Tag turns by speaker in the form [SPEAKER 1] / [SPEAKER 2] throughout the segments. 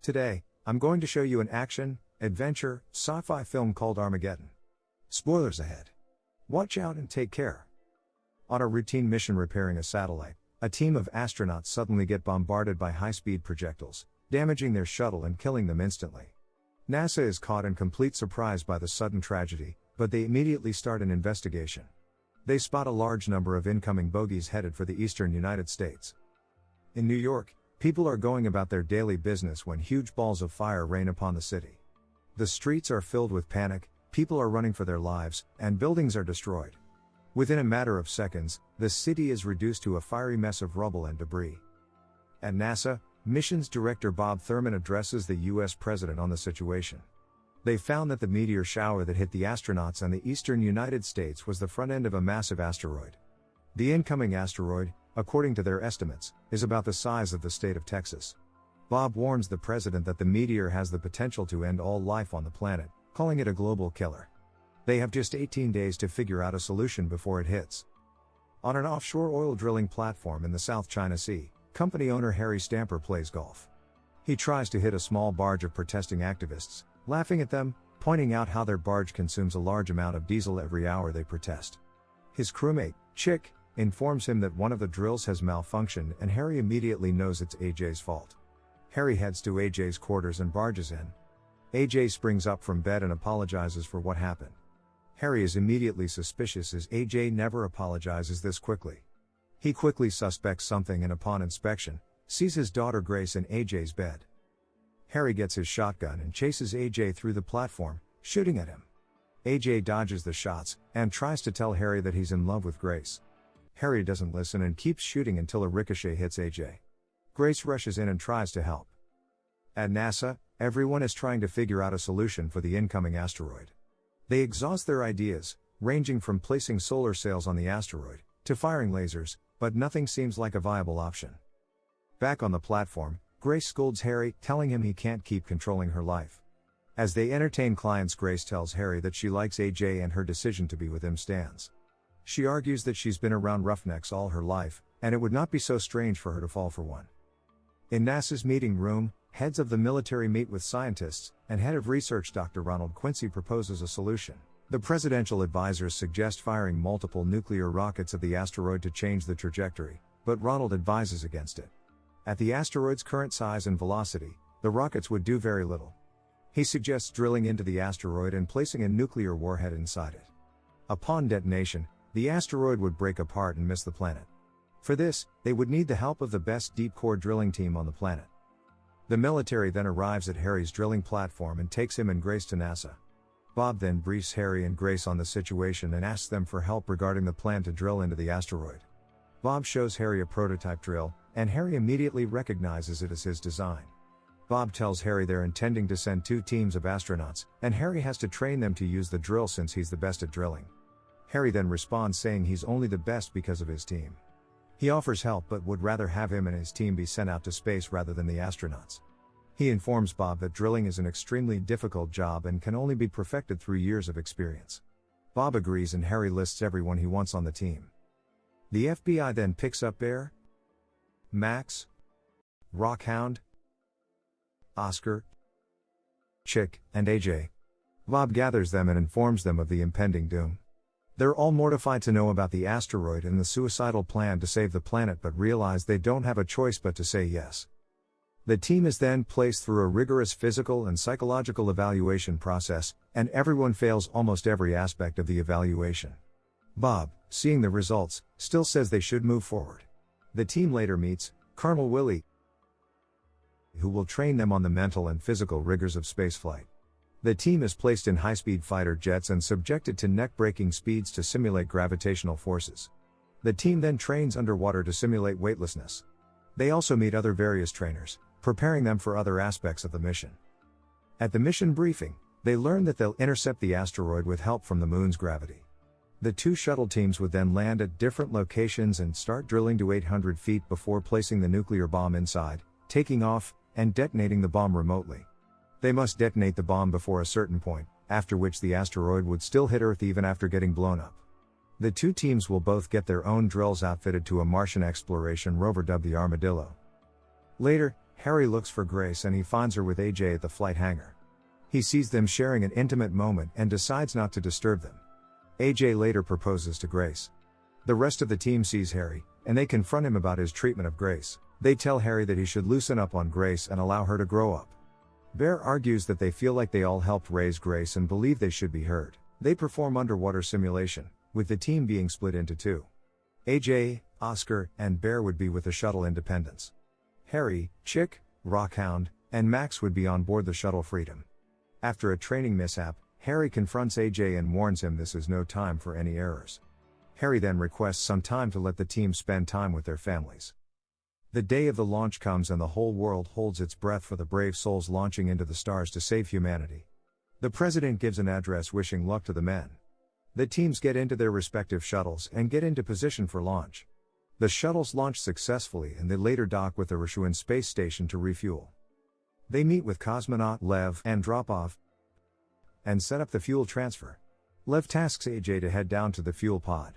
[SPEAKER 1] Today, I'm going to show you an action, adventure, sci-fi film called Armageddon. Spoilers ahead. Watch out and take care. On a routine mission repairing a satellite, a team of astronauts suddenly get bombarded by high-speed projectiles, damaging their shuttle and killing them instantly. NASA is caught in complete surprise by the sudden tragedy, but they immediately start an investigation. They spot a large number of incoming bogies headed for the eastern United States. In New York, people are going about their daily business when huge balls of fire rain upon the city. The streets are filled with panic, people are running for their lives, and buildings are destroyed. Within a matter of seconds, the city is reduced to a fiery mess of rubble and debris. At NASA, Missions Director Bob Thurman addresses the U.S. President on the situation. They found that the meteor shower that hit the astronauts and the eastern United States was the front end of a massive asteroid. The incoming asteroid, according to their estimates, is about the size of the state of Texas. Bob warns the president that the meteor has the potential to end all life on the planet, calling it a global killer. They have just 18 days to figure out a solution before it hits. On an offshore oil drilling platform in the South China Sea, company owner Harry Stamper plays golf. He tries to hit a small barge of protesting activists, laughing at them, pointing out how their barge consumes a large amount of diesel every hour they protest. His crewmate, Chick, informs him that one of the drills has malfunctioned and Harry immediately knows it's AJ's fault. Harry heads to AJ's quarters and barges in. AJ springs up from bed and apologizes for what happened. Harry is immediately suspicious as AJ never apologizes this quickly. He quickly suspects something and upon inspection, sees his daughter Grace in AJ's bed. Harry gets his shotgun and chases AJ through the platform, shooting at him. AJ dodges the shots, and tries to tell Harry that he's in love with Grace. Harry doesn't listen and keeps shooting until a ricochet hits AJ. Grace rushes in and tries to help. At NASA, everyone is trying to figure out a solution for the incoming asteroid. They exhaust their ideas, ranging from placing solar sails on the asteroid, to firing lasers, but nothing seems like a viable option. Back on the platform, Grace scolds Harry, telling him he can't keep controlling her life. As they entertain clients, Grace tells Harry that she likes AJ and her decision to be with him stands. She argues that she's been around roughnecks all her life, and it would not be so strange for her to fall for one. In NASA's meeting room, heads of the military meet with scientists, and head of research Dr. Ronald Quincy proposes a solution. The presidential advisors suggest firing multiple nuclear rockets at the asteroid to change the trajectory, but Ronald advises against it. At the asteroid's current size and velocity, the rockets would do very little. He suggests drilling into the asteroid and placing a nuclear warhead inside it. Upon detonation, the asteroid would break apart and miss the planet. For this, they would need the help of the best deep-core drilling team on the planet. The military then arrives at Harry's drilling platform and takes him and Grace to NASA. Bob then briefs Harry and Grace on the situation and asks them for help regarding the plan to drill into the asteroid. Bob shows Harry a prototype drill, and Harry immediately recognizes it as his design. Bob tells Harry they're intending to send 2 teams of astronauts, and Harry has to train them to use the drill since he's the best at drilling. Harry then responds saying he's only the best because of his team. He offers help but would rather have him and his team be sent out to space rather than the astronauts. He informs Bob that drilling is an extremely difficult job and can only be perfected through years of experience. Bob agrees and Harry lists everyone he wants on the team. The FBI then picks up Bear, Max, Rockhound, Oscar, Chick, and AJ. Bob gathers them and informs them of the impending doom. They're all mortified to know about the asteroid and the suicidal plan to save the planet but realize they don't have a choice but to say yes. The team is then placed through a rigorous physical and psychological evaluation process, and everyone fails almost every aspect of the evaluation. Bob, seeing the results, still says they should move forward. The team later meets Colonel Willie, who will train them on the mental and physical rigors of spaceflight. The team is placed in high-speed fighter jets and subjected to neck-breaking speeds to simulate gravitational forces. The team then trains underwater to simulate weightlessness. They also meet other various trainers, preparing them for other aspects of the mission. At the mission briefing, they learn that they'll intercept the asteroid with help from the moon's gravity. The 2 shuttle teams would then land at different locations and start drilling to 800 feet before placing the nuclear bomb inside, taking off, and detonating the bomb remotely. They must detonate the bomb before a certain point, after which the asteroid would still hit Earth even after getting blown up. The 2 teams will both get their own drills outfitted to a Martian exploration rover dubbed the Armadillo. Later, Harry looks for Grace and he finds her with AJ at the flight hangar. He sees them sharing an intimate moment and decides not to disturb them. AJ later proposes to Grace. The rest of the team sees Harry, and they confront him about his treatment of Grace. They tell Harry that he should loosen up on Grace and allow her to grow up. Bear argues that they feel like they all helped raise Grace and believe they should be heard. They perform underwater simulation, with the team being split into two. AJ, Oscar, and Bear would be with the shuttle Independence. Harry, Chick, Rockhound, and Max would be on board the shuttle Freedom. After a training mishap, Harry confronts AJ and warns him this is no time for any errors. Harry then requests some time to let the team spend time with their families. The day of the launch comes and the whole world holds its breath for the brave souls launching into the stars to save humanity. The president gives an address wishing luck to the men. The teams get into their respective shuttles and get into position for launch. The shuttles launch successfully and they later dock with the Rashuan space station to refuel. They meet with cosmonaut Lev and drop off and set up the fuel transfer. Lev tasks AJ to head down to the fuel pod.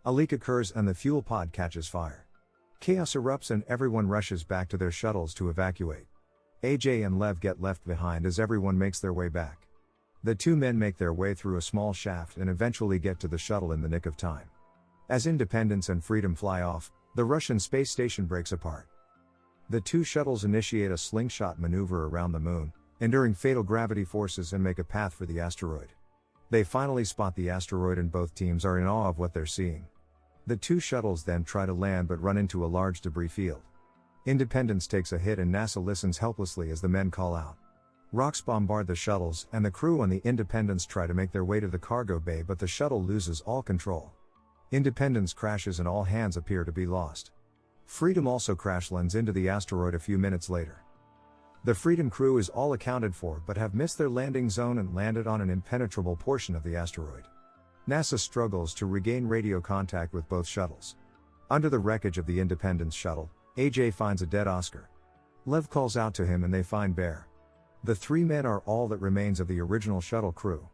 [SPEAKER 1] A leak occurs and the fuel pod catches fire. Chaos erupts and everyone rushes back to their shuttles to evacuate. AJ and Lev get left behind as everyone makes their way back. The two men make their way through a small shaft and eventually get to the shuttle in the nick of time. As Independence and Freedom fly off, the Russian space station breaks apart. The two shuttles initiate a slingshot maneuver around the moon, enduring fatal gravity forces and make a path for the asteroid. They finally spot the asteroid and both teams are in awe of what they're seeing. The two shuttles then try to land but run into a large debris field. Independence takes a hit and NASA listens helplessly as the men call out. Rocks bombard the shuttles and the crew on the Independence try to make their way to the cargo bay but the shuttle loses all control. Independence crashes and all hands appear to be lost. Freedom also crash lands into the asteroid a few minutes later. The Freedom crew is all accounted for but have missed their landing zone and landed on an impenetrable portion of the asteroid. NASA struggles to regain radio contact with both shuttles. Under the wreckage of the Independence shuttle, AJ finds a dead Oscar. Lev calls out to him and they find Bear. The three men are all that remains of the original shuttle crew.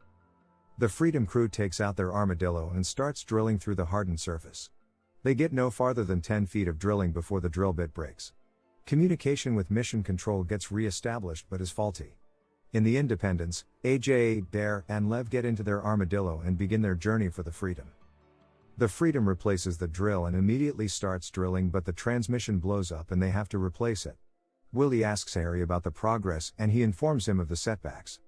[SPEAKER 1] The Freedom crew takes out their armadillo and starts drilling through the hardened surface. They get no farther than 10 feet of drilling before the drill bit breaks. Communication with mission control gets re-established but is faulty. In the Independence, AJ, Bear, and Lev get into their armadillo and begin their journey for the Freedom. The Freedom replaces the drill and immediately starts drilling but the transmission blows up and they have to replace it. Willie asks Harry about the progress and he informs him of the setbacks.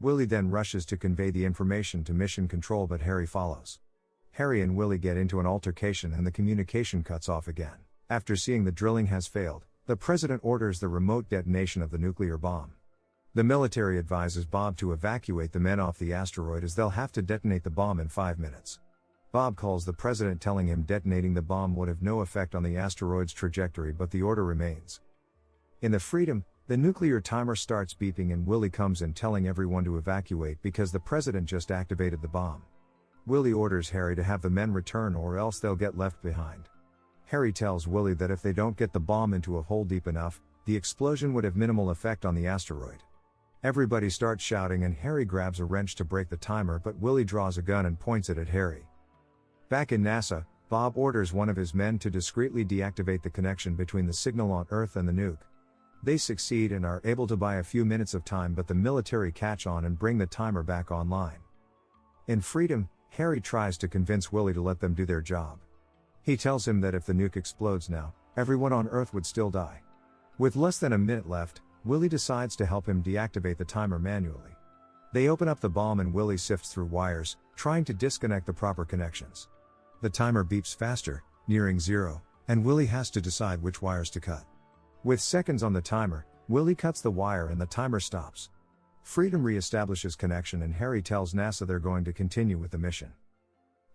[SPEAKER 1] Willie then rushes to convey the information to mission control but Harry follows. Harry and Willie get into an altercation and the communication cuts off again. After seeing the drilling has failed, the president orders the remote detonation of the nuclear bomb. The military advises Bob to evacuate the men off the asteroid as they'll have to detonate the bomb in 5 minutes. Bob calls the president telling him detonating the bomb would have no effect on the asteroid's trajectory but the order remains. In the Freedom, the nuclear timer starts beeping and Willie comes in telling everyone to evacuate because the president just activated the bomb. Willie orders Harry to have the men return or else they'll get left behind. Harry tells Willie that if they don't get the bomb into a hole deep enough, the explosion would have minimal effect on the asteroid. Everybody starts shouting and Harry grabs a wrench to break the timer but Willie draws a gun and points it at Harry. Back in NASA, Bob orders one of his men to discreetly deactivate the connection between the signal on Earth and the nuke. They succeed and are able to buy a few minutes of time but the military catch on and bring the timer back online. In Freedom, Harry tries to convince Willie to let them do their job. He tells him that if the nuke explodes now, everyone on Earth would still die. With less than a minute left, Willie decides to help him deactivate the timer manually. They open up the bomb and Willie sifts through wires, trying to disconnect the proper connections. The timer beeps faster, nearing 0, and Willie has to decide which wires to cut. With seconds on the timer, Willie cuts the wire and the timer stops. Freedom re-establishes connection and Harry tells NASA they're going to continue with the mission.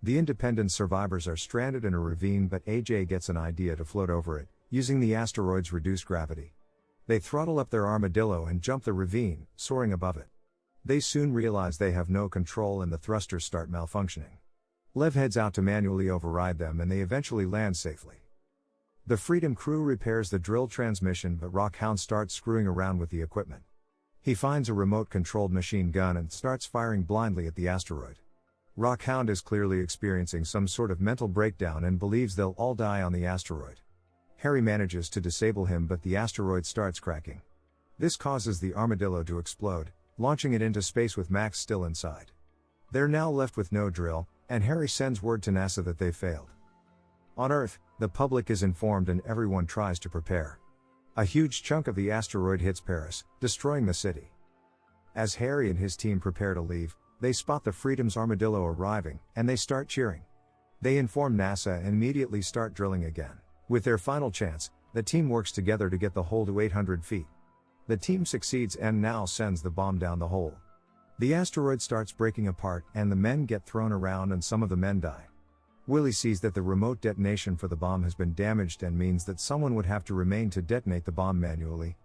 [SPEAKER 1] The Independence survivors are stranded in a ravine but AJ gets an idea to float over it, using the asteroid's reduced gravity. They throttle up their armadillo and jump the ravine, soaring above it. They soon realize they have no control and the thrusters start malfunctioning. Lev heads out to manually override them and they eventually land safely. The Freedom crew repairs the drill transmission but Rockhound starts screwing around with the equipment. He finds a remote-controlled machine gun and starts firing blindly at the asteroid. Rockhound is clearly experiencing some sort of mental breakdown and believes they'll all die on the asteroid. Harry manages to disable him, but the asteroid starts cracking. This causes the armadillo to explode, launching it into space with Max still inside. They're now left with no drill, and Harry sends word to NASA that they failed. On Earth, the public is informed and everyone tries to prepare. A huge chunk of the asteroid hits Paris, destroying the city. As Harry and his team prepare to leave, they spot the Freedom's armadillo arriving, and they start cheering. They inform NASA and immediately start drilling again. With their final chance, the team works together to get the hole to 800 feet. The team succeeds and now sends the bomb down the hole. The asteroid starts breaking apart and the men get thrown around and some of the men die. Willie sees that the remote detonation for the bomb has been damaged and means that someone would have to remain to detonate the bomb manually.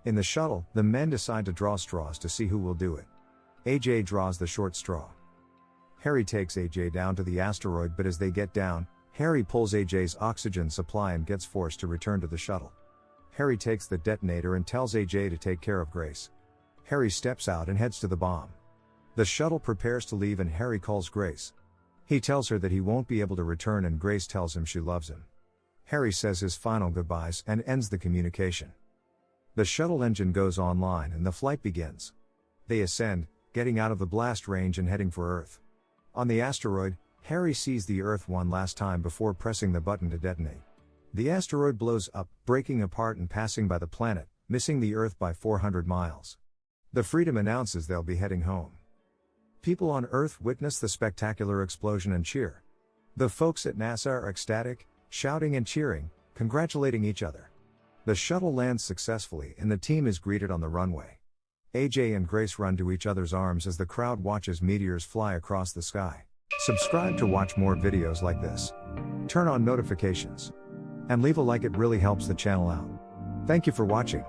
[SPEAKER 1] In the shuttle, the men decide to draw straws to see who will do it. AJ draws the short straw. Harry takes AJ down to the asteroid, but as they get down, Harry pulls AJ's oxygen supply and gets forced to return to the shuttle. Harry takes the detonator and tells AJ to take care of Grace. Harry steps out and heads to the bomb. The shuttle prepares to leave and Harry calls Grace. He tells her that he won't be able to return and Grace tells him she loves him. Harry says his final goodbyes and ends the communication. The shuttle engine goes online and the flight begins. They ascend, getting out of the blast range and heading for Earth. On the asteroid, Harry sees the Earth one last time before pressing the button to detonate. The asteroid blows up, breaking apart and passing by the planet, missing the Earth by 400 miles. The Freedom announces they'll be heading home. People on Earth witness the spectacular explosion and cheer. The folks at NASA are ecstatic, shouting and cheering, congratulating each other. The shuttle lands successfully and the team is greeted on the runway. AJ and Grace run to each other's arms as the crowd watches meteors fly across the sky. Subscribe to watch more videos like this. Turn on notifications. And leave a like, it really helps the channel out. Thank you for watching.